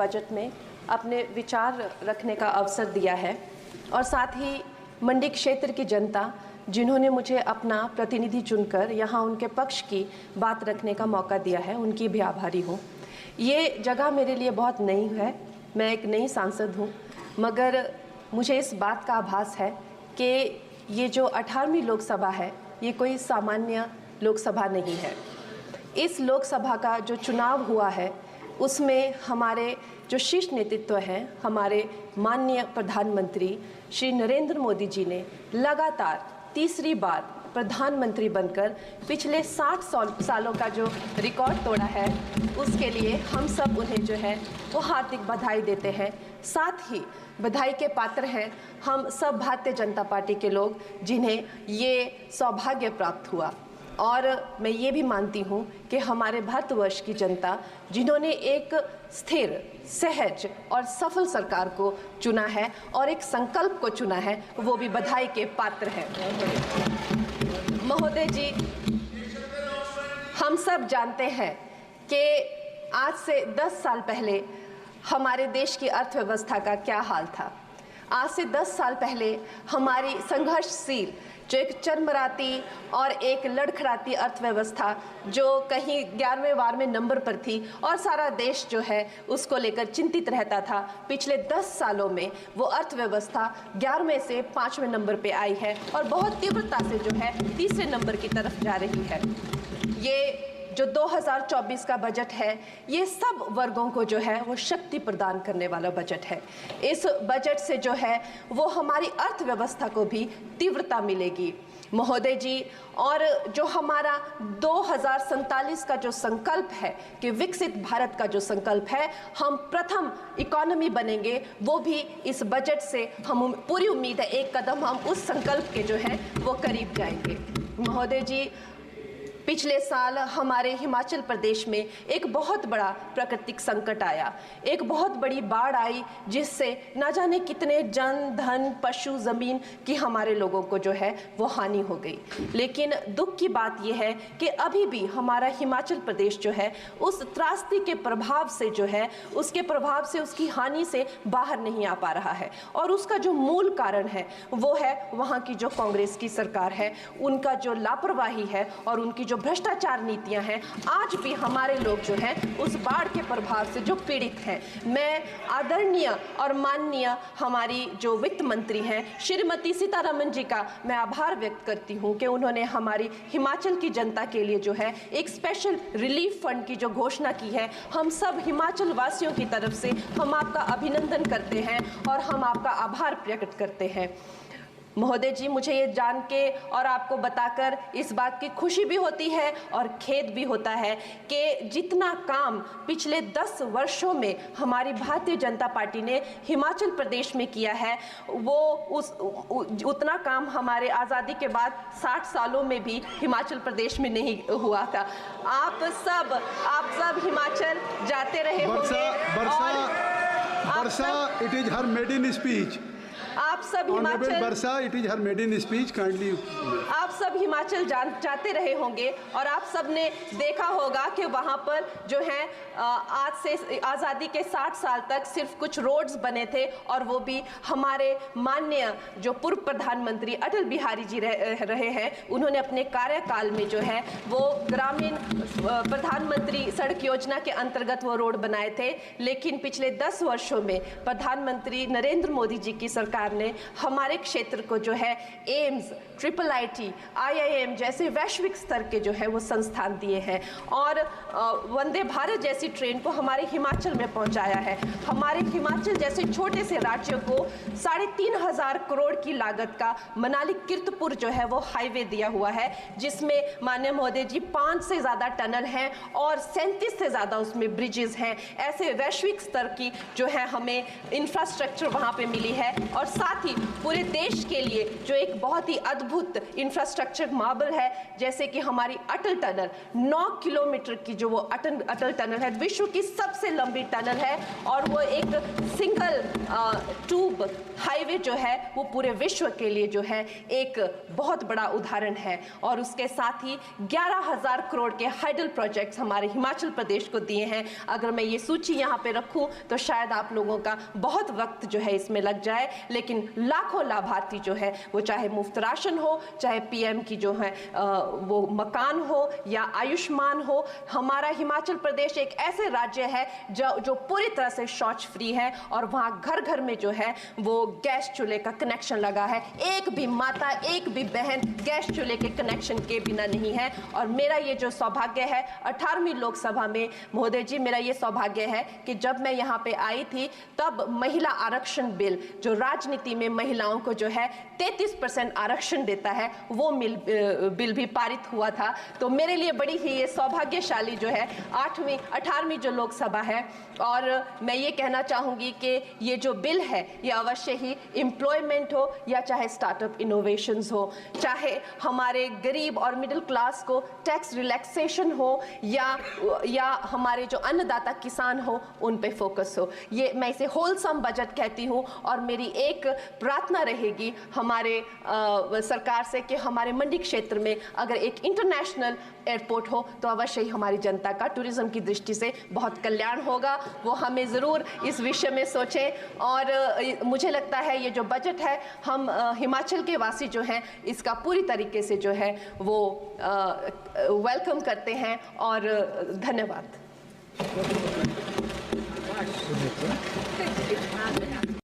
Budget में अपने विचार रखने का अवसर दिया है और साथ ही मंडी क्षेत्र की जनता जिन्होंने मुझे अपना प्रतिनिधि चुनकर यहाँ उनके पक्ष की बात रखने का मौका दिया है, उनकी भी आभारी हूँ। ये जगह मेरे लिए बहुत नई है, मैं एक नई सांसद हूँ, मगर मुझे इस बात का आभास है कि ये जो 18वीं लोकसभा है ये कोई सामान्य लोकसभा नहीं है। इस लोकसभा का जो चुनाव हुआ है उसमें हमारे जो शीर्ष नेतृत्व हैं, हमारे माननीय प्रधानमंत्री श्री नरेंद्र मोदी जी ने लगातार तीसरी बार प्रधानमंत्री बनकर पिछले 60 सालों का जो रिकॉर्ड तोड़ा है, उसके लिए हम सब उन्हें जो है वो हार्दिक बधाई देते हैं। साथ ही बधाई के पात्र हैं हम सब भारतीय जनता पार्टी के लोग जिन्हें ये सौभाग्य प्राप्त हुआ। और मैं ये भी मानती हूँ कि हमारे भारतवर्ष की जनता जिन्होंने एक स्थिर, सहज और सफल सरकार को चुना है और एक संकल्प को चुना है, वो भी बधाई के पात्र हैं। महोदय जी, हम सब जानते हैं कि आज से 10 साल पहले हमारे देश की अर्थव्यवस्था का क्या हाल था। आज से 10 साल पहले हमारी संघर्षशील जो एक चरमराती और एक लड़खड़ाती अर्थव्यवस्था जो कहीं 11वें-12वें नंबर पर थी और सारा देश जो है उसको लेकर चिंतित रहता था, पिछले 10 सालों में वो अर्थव्यवस्था 11वें से 5वें नंबर पे आई है और बहुत तीव्रता से जो है तीसरे नंबर की तरफ जा रही है। ये जो 2024 का बजट है ये सब वर्गों को जो है वो शक्ति प्रदान करने वाला बजट है। इस बजट से जो है वो हमारी अर्थव्यवस्था को भी तीव्रता मिलेगी महोदय जी। और जो हमारा 2047 का जो संकल्प है कि विकसित भारत का जो संकल्प है, हम प्रथम इकोनॉमी बनेंगे, वो भी इस बजट से हम पूरी उम्मीद है एक कदम हम उस संकल्प के जो है वो करीब जाएंगे। महोदय जी, पिछले साल हमारे हिमाचल प्रदेश में एक बहुत बड़ा प्राकृतिक संकट आया, एक बहुत बड़ी बाढ़ आई जिससे न जाने कितने जन, धन, पशु, ज़मीन की हमारे लोगों को जो है वो हानि हो गई। लेकिन दुख की बात यह है कि अभी भी हमारा हिमाचल प्रदेश जो है उस त्रासदी के प्रभाव से जो है उसके प्रभाव से, उसकी हानि से बाहर नहीं आ पा रहा है। और उसका जो मूल कारण है वो है वहाँ की जो कांग्रेस की सरकार है, उनका जो लापरवाही है और उनकी जो भ्रष्टाचार नीतियां हैं। आज भी हमारे लोग जो हैं उस बाढ़ के प्रभाव से जो पीड़ित हैं। मैं आदरणीय और माननीय हमारी जो वित्त मंत्री हैं श्रीमती सीतारमण जी का मैं आभार व्यक्त करती हूं कि उन्होंने हमारी हिमाचल की जनता के लिए जो है एक स्पेशल रिलीफ फंड की जो घोषणा की है। हम सब हिमाचल वासियों की तरफ से हम आपका अभिनंदन करते हैं और हम आपका आभार प्रकट करते हैं। महोदय जी, मुझे ये जान के और आपको बताकर इस बात की खुशी भी होती है और खेद भी होता है कि जितना काम पिछले 10 वर्षों में हमारी भारतीय जनता पार्टी ने हिमाचल प्रदेश में किया है वो उतना काम हमारे आज़ादी के बाद 60 सालों में भी हिमाचल प्रदेश में नहीं हुआ था। आप सब हिमाचल जाते रहे होंगे। वर्षा, it is her maiden speech. आप सब हिमाचल, वर्षा, it is her maiden speech, kindly. आप सब हिमाचल जाते रहे होंगे और आप सब ने देखा होगा कि वहाँ पर जो है आज से आज़ादी के 60 साल तक सिर्फ कुछ रोड्स बने थे और वो भी हमारे माननीय जो पूर्व प्रधानमंत्री अटल बिहारी जी रहे हैं, उन्होंने अपने कार्यकाल में जो है वो ग्रामीण प्रधानमंत्री सड़क योजना के अंतर्गत वो रोड बनाए थे। लेकिन पिछले 10 वर्षों में प्रधानमंत्री नरेंद्र मोदी जी की सरकार ने हमारे क्षेत्र को जो है एम्स, IIT, IIM जैसे वैश्विक स्तर के जो है वो संस्थान दिए हैं और वंदे भारत जैसी ट्रेन को हमारे हिमाचल में पहुंचाया है। हमारे हिमाचल जैसे छोटे से राज्यों को 3,500 करोड़ की लागत का मनाली कीर्तपुर जो है वो हाईवे दिया हुआ है, जिसमें माननीय महोदय जी 5 से ज़्यादा टनल हैं और 37 से ज़्यादा उसमें ब्रिजेस हैं। ऐसे वैश्विक स्तर की जो है हमें इंफ्रास्ट्रक्चर वहाँ पे मिली है और साथ साथ ही पूरे देश के लिए जो एक बहुत ही अद्भुत इंफ्रास्ट्रक्चर मार्बल है, जैसे कि हमारी अटल टनल 9 किलोमीटर की जो वो अटल टनल है, विश्व की सबसे लंबी टनल है और वो एक सिंगल ट्यूब हाईवे जो है वो पूरे विश्व के लिए जो है एक बहुत बड़ा उदाहरण है। और उसके साथ ही 11,000 करोड़ के हाइडल प्रोजेक्ट्स हमारे हिमाचल प्रदेश को दिए हैं। अगर मैं ये सूची यहाँ पे रखूं तो शायद आप लोगों का बहुत वक्त जो है इसमें लग जाए, लेकिन लाखों लाभार्थी जो है वो चाहे मुफ्त राशन हो, चाहे पीएम की जो है वो मकान हो या आयुष्मान हो। हमारा हिमाचल प्रदेश एक ऐसे राज्य है जो पूरी तरह से शौच फ्री है और वहाँ घर घर में जो है वो गैस चूल्हे का कनेक्शन लगा है। एक भी माता, एक भी बहन गैस चूल्हे के कनेक्शन के बिना नहीं है। और मेरा ये जो सौभाग्य है 18वीं लोकसभा में, महोदय जी, मेरा ये सौभाग्य है कि जब मैं यहाँ पे आई थी तब महिला आरक्षण बिल जो राजनीति में महिलाओं को जो है 33% आरक्षण देता है, वो बिल भी पारित हुआ था। तो मेरे लिए बड़ी ही ये सौभाग्यशाली जो है 18वीं जो लोकसभा है। और मैं ये कहना चाहूँगी कि ये जो बिल है ये अवश्य ही एम्प्लॉयमेंट हो या चाहे स्टार्टअप इनोवेशंस हो, चाहे हमारे गरीब और मिडिल क्लास को टैक्स रिलैक्सेशन हो या हमारे जो अन्नदाता किसान हो उन पे फोकस हो। ये मैं इसे होलसम बजट कहती हूँ। और मेरी एक प्रार्थना रहेगी हमारे सरकार से कि हमारे मंडी क्षेत्र में अगर एक इंटरनेशनल एयरपोर्ट हो तो अवश्य ही हमारी जनता का टूरिज्म की दृष्टि से बहुत कल्याण होगा। वो हमें ज़रूर इस विषय में सोचें। और मुझे लगता है ये जो बजट है हम हिमाचल के वासी जो हैं इसका पूरी तरीके से जो है वो वेलकम करते हैं। और धन्यवाद।